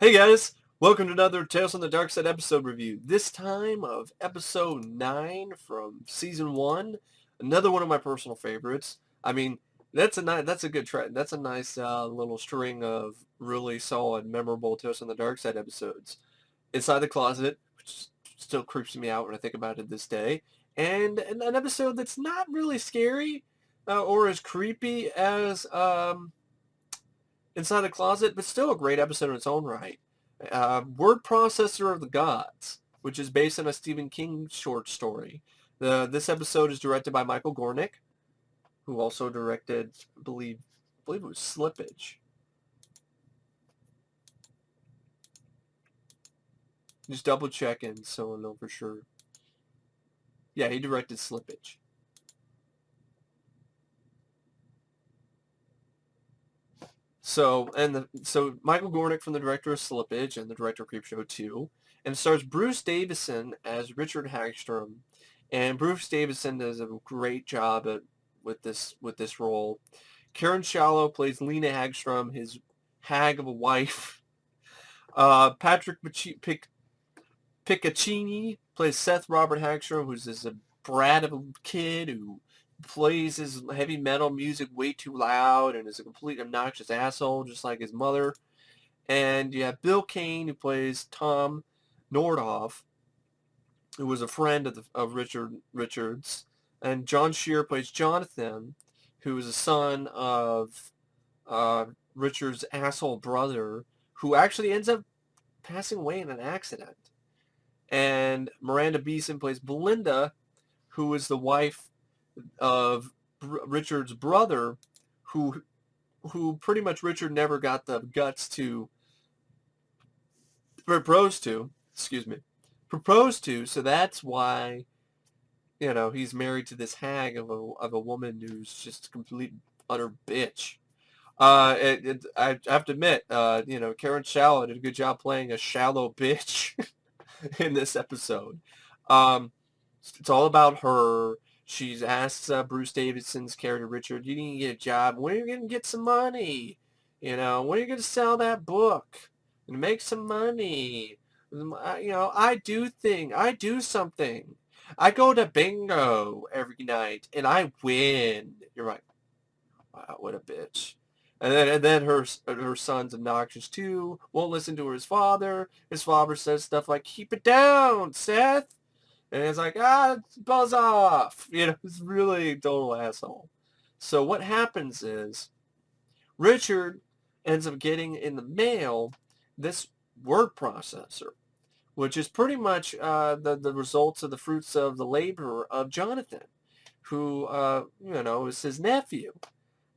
Hey guys, welcome to another Tales from the Darkside episode review. This time of episode 9 from season 1. Another one of my personal favorites. I mean, that's a good trend. That's a nice little string of really solid, memorable Tales from the Darkside episodes. Inside the Closet, which still creeps me out when I think about it this day, and an episode that's not really scary or as creepy as Inside the Closet, but still a great episode in its own right. Word Processor of the Gods, which is based on a Stephen King short story. This episode is directed by Michael Gornick, who also directed, I believe it was Slippage. Just double checking so I know for sure. Yeah, he directed Slippage. So Michael Gornick from the director of Slippage and the director of Creepshow 2, and it stars Bruce Davison as Richard Hagstrom, and Bruce Davison does a great job with this role. Karen Shallo plays Lena Hagstrom, his hag of a wife. Patrick Picccininni plays Seth Robert Hagstrom, who's this a brat of a kid who plays his heavy metal music way too loud and is a complete obnoxious asshole, just like his mother. And you have Bill Cain, who plays Tom Nordhoff, who was a friend of Richard's. And Jon Shear plays Jonathan, who is a son of Richard's asshole brother, who actually ends up passing away in an accident. And Miranda Beeson plays Belinda, who is the wife of Richard's brother, who pretty much Richard never got the guts to propose to. Excuse me, propose to. So that's why he's married to this hag of a woman who's just a complete utter bitch. I have to admit, Karen Shallow did a good job playing a shallow bitch in this episode. Um, it's all about her. She's asked Bruce Davidson's character, Richard, you need to get a job. When are you going to get some money? When are you going to sell that book and make some money? I do something. I go to bingo every night and I win. You're right. Wow, what a bitch. And then her son's obnoxious too. Won't listen to his father. His father says stuff like, "Keep it down, Seth." And it's like, buzz off. It's really a total asshole. So what happens is Richard ends up getting in the mail this word processor, which is pretty much the results of the fruits of the labor of Jonathan, who, is his nephew.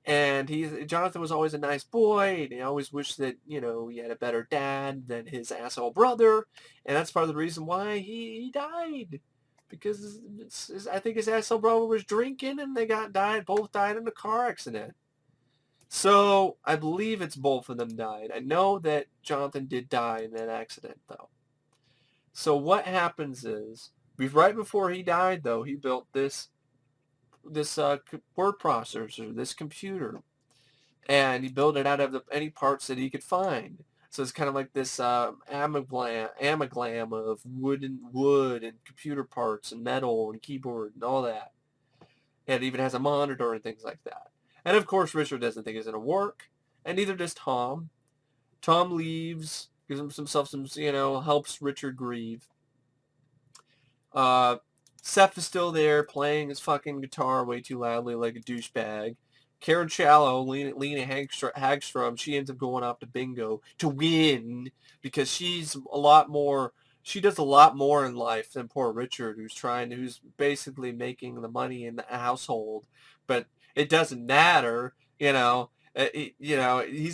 And Jonathan was always a nice boy, and he always wished that, he had a better dad than his asshole brother. And that's part of the reason why he died. Because I think his asshole brother was drinking, and both died in a car accident. So I believe it's both of them died. I know that Jonathan did die in that accident, though. So what happens is, right before he died, though, he built this word processor, this computer, and he built it out of any parts that he could find. So it's kind of like this amalgam of wood and computer parts and metal and keyboard and all that. And it even has a monitor and things like that. And of course, Richard doesn't think it's going to work, and neither does Tom. Tom leaves, gives himself some, helps Richard grieve. Seth is still there playing his fucking guitar way too loudly like a douchebag. Karen Shallow, Lena Hagstrom, she ends up going off to bingo to win because she does a lot more in life than poor Richard, who's basically making the money in the household. But it doesn't matter, he's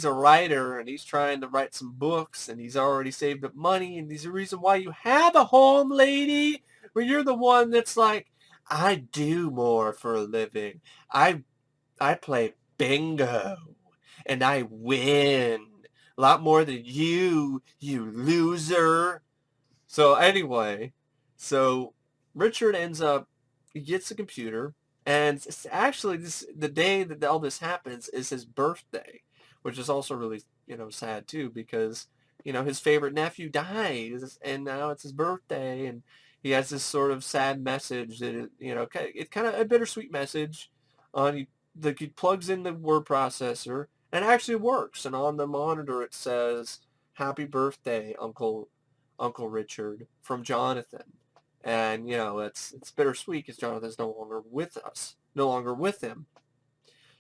a writer and he's trying to write some books and he's already saved up money, and there's a reason why you have a home, lady, when you're the one that's like, I do more for a living. I play bingo and I win a lot more than you loser. So anyway, Richard he gets a computer, and it's actually the day that all this happens is his birthday, which is also really, sad too, because his favorite nephew dies, and now it's his birthday, and he has this sort of sad message that, it's kind of a bittersweet message. He plugs in the word processor, and it actually works. And on the monitor it says, "Happy birthday, Uncle Richard, from Jonathan." And, it's bittersweet because Jonathan's no longer with us, no longer with him.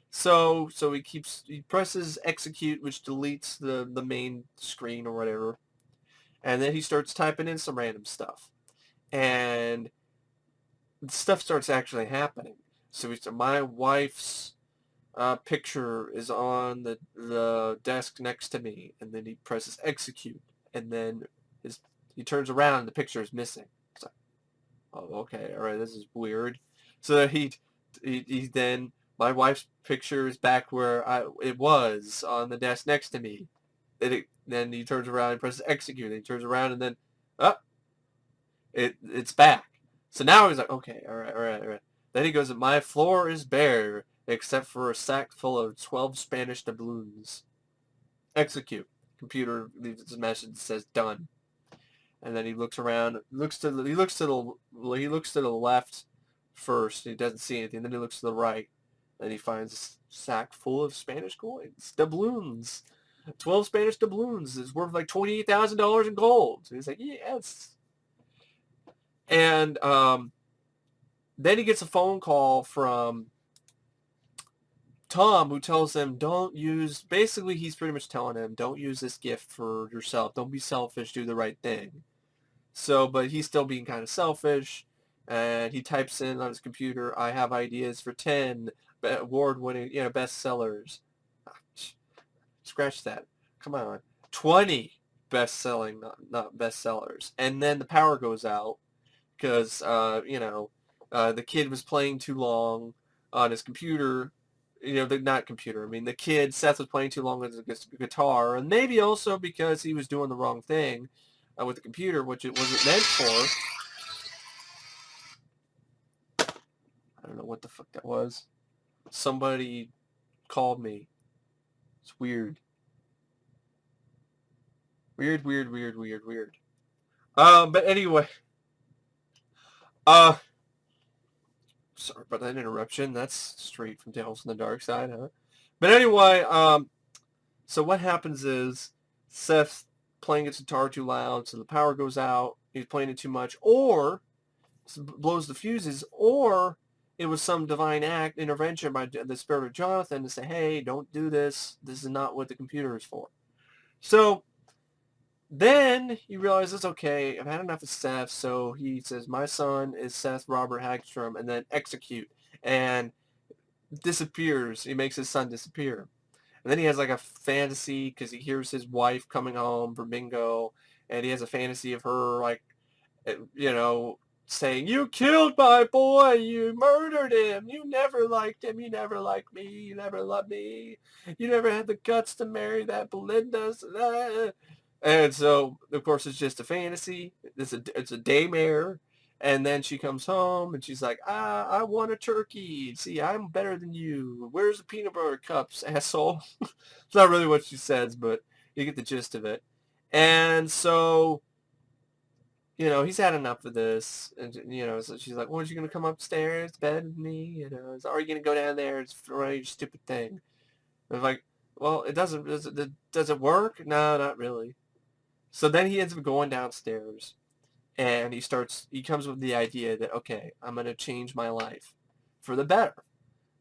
So he presses execute, which deletes the main screen or whatever. And then he starts typing in some random stuff. And stuff starts actually happening. So my wife's picture is on the desk next to me, and then he presses execute, and then he turns around and the picture is missing. It's like, oh, okay, all right, this is weird. So he then, my wife's picture is back where it was on the desk next to me. Then he turns around and presses execute, and he turns around and then, oh, it's back. So now he's like, okay, all right. Then he goes, "My floor is bare, except for a sack full of 12 Spanish doubloons." Execute. Computer leaves a message that says done. And then he looks around, he looks to the left first, and he doesn't see anything. Then he looks to the right, and he finds a sack full of Spanish coins, doubloons. 12 Spanish doubloons is worth like $28,000 in gold. So he's like, yes. And then he gets a phone call from Tom, who tells him, basically he's pretty much telling him, don't use this gift for yourself. Don't be selfish, do the right thing. So, but he's still being kind of selfish, and he types in on his computer, "I have ideas for 10 award-winning, bestsellers." Scratch that. Come on. 20 best-selling, not bestsellers. And then the power goes out because, the kid was playing too long on his computer. The kid, Seth, was playing too long with his guitar, and maybe also because he was doing the wrong thing with the computer, which it wasn't meant for. I don't know what the fuck that was. Somebody called me. It's weird. Weird. But anyway, sorry about that interruption. That's straight from Tales from the Darkside, huh? But anyway, so what happens is Seth's playing his guitar too loud, so the power goes out. He's playing it too much, or blows the fuses, or it was some divine intervention by the spirit of Jonathan to say, "Hey, don't do this. This is not what the computer is for." So then he realizes, okay, I've had enough of Seth, so he says, "My son is Seth Robert Hagstrom," and then execute, and disappears. He makes his son disappear. And then he has like a fantasy because he hears his wife coming home from bingo, and he has a fantasy of her like, saying, "You killed my boy. You murdered him. You never liked him. You never liked me. You never loved me. You never had the guts to marry that Belinda." And so, of course, it's just a fantasy. It's a daymare. And then she comes home and she's like, "I want a turkey. See, I'm better than you. Where's the peanut butter cups, asshole?" It's not really what she says, but you get the gist of it. And so, he's had enough of this. And, so she's like, "Well, are you going to come upstairs to bed with me? Are you going to go down there and run your stupid thing?" And I'm like, "Well, does it work? No, not really." So then he ends up going downstairs. And he comes with the idea that, okay, I'm going to change my life for the better.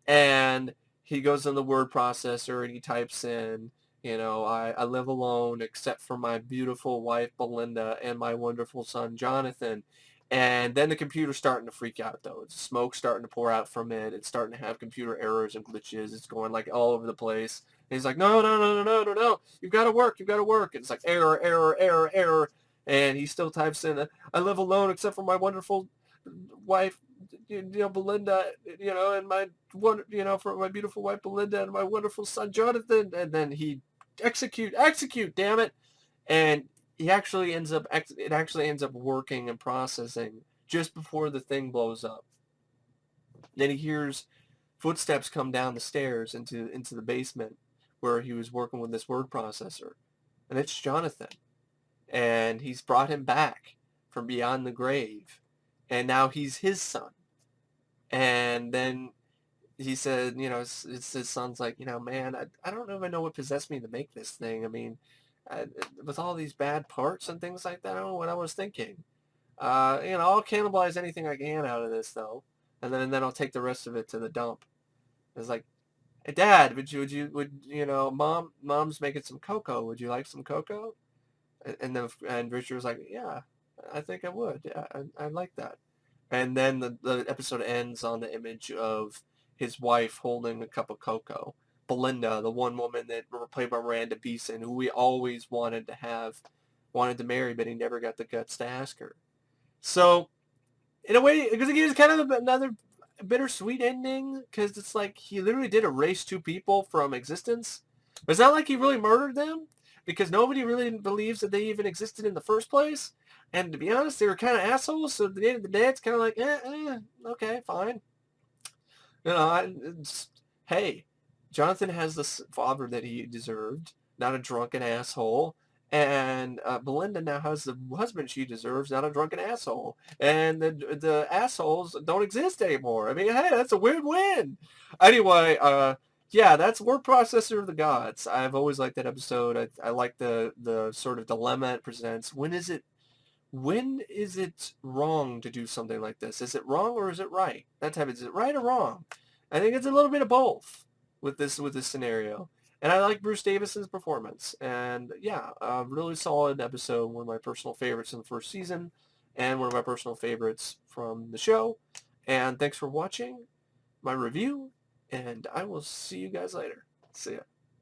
And he goes on the word processor and he types in, I live alone except for my beautiful wife, Belinda, and my wonderful son, Jonathan. And then the computer's starting to freak out, though. It's smoke starting to pour out from it. It's starting to have computer errors and glitches. It's going like all over the place. And he's like, no. You've got to work. And it's like error. And he still types in, "I live alone except for my wonderful wife, Belinda, and for my beautiful wife, Belinda, and my wonderful son, Jonathan." And then he execute, damn it. And it actually ends up working and processing just before the thing blows up. Then he hears footsteps come down the stairs into the basement where he was working with this word processor. And it's Jonathan. and he's brought him back from beyond the grave, and now he's his son. And then he said, it's his son's like, man, I don't even know what possessed me to make this thing. I mean, I, with all these bad parts and things like that, I don't know what I was thinking. I'll cannibalize anything I can out of this though, and then I'll take the rest of it to the dump. It's like, hey, Dad, Mom's making some cocoa. Would you like some cocoa? And Richard was like, yeah, I think I would. Yeah, I like that. And then the episode ends on the image of his wife holding a cup of cocoa. Belinda, the one woman that played by Miranda Beeson, who we always wanted to marry, but he never got the guts to ask her. So, in a way, because it gives kind of another bittersweet ending, because it's like he literally did erase two people from existence. But it's not like he really murdered them, because nobody really believes that they even existed in the first place. And to be honest, they were kind of assholes, so at the end of the day, it's kind of like, okay, fine. Hey, Jonathan has the father that he deserved, not a drunken asshole. And Belinda now has the husband she deserves, not a drunken asshole. And the assholes don't exist anymore. I mean, hey, that's a win-win. Anyway, yeah, that's Word Processor of the Gods. I've always liked that episode. I like the sort of dilemma it presents. When is it wrong to do something like this? Is it wrong or is it right? That type of, is it right or wrong? I think it's a little bit of both with this scenario. And I like Bruce Davison's performance. And yeah, a really solid episode. One of my personal favorites in the first season, and one of my personal favorites from the show. And thanks for watching my review, and I will see you guys later. See ya.